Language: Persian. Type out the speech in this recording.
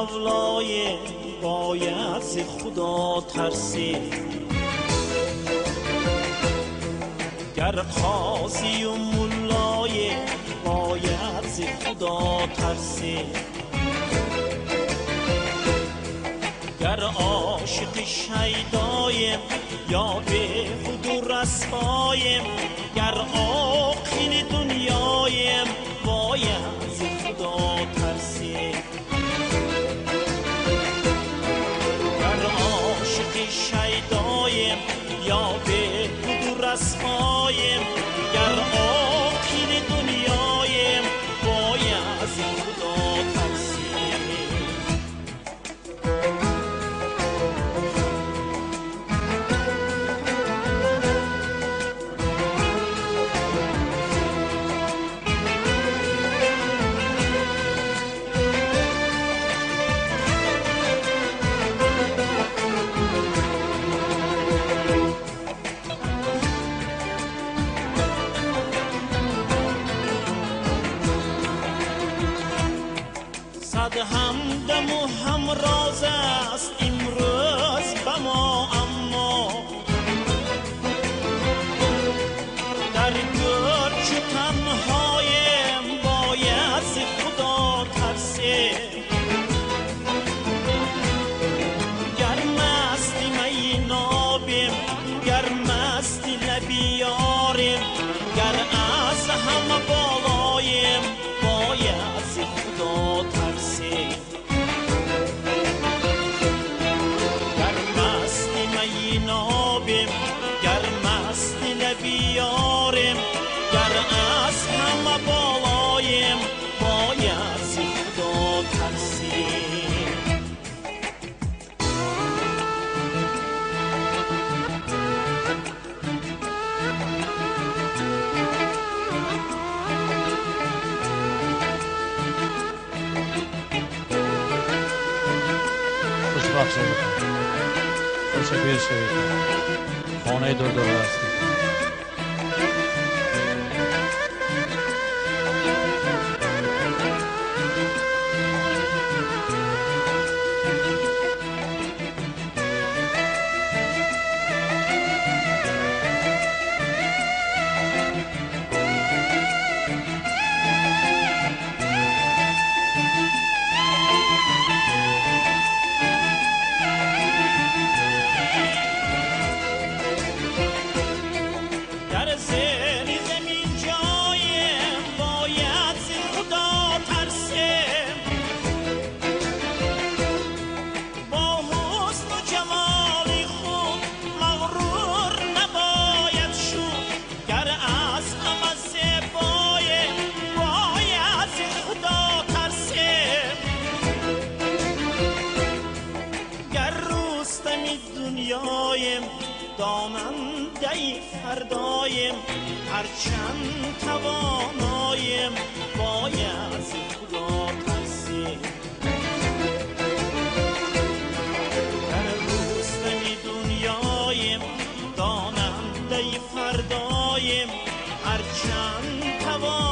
مولای باید ز خدا ترسی، گر قاضی و مولای باید ز خدا ترسی، گر عاشق شیدایم یا به خود رسوایم، گر عاقل دنیایم باید ز خدا ترسی، گر عاشق شیدایم یا به خود رسوایم، گر عاقل دنیایم باید ز خدا ترسی. صد همدم و همراز است امروز به ما، اما در گرچ تنهایم باید ز خدا ترسی، گر مستی می نابیم گر مستی لبی یاریم، گر از همه بالایم باید ز خدا ترسی، گر مستی می نابیم گر مستی لبی یاریم، گر از همه بالایم باید ز خدا ترسی. خوشبخت شوید خانه دور دور هستی. داننده فردایم هرچند توانایم باید ز خدا ترسی، در روستمی دنیایم داننده فردایم هرچند توانایم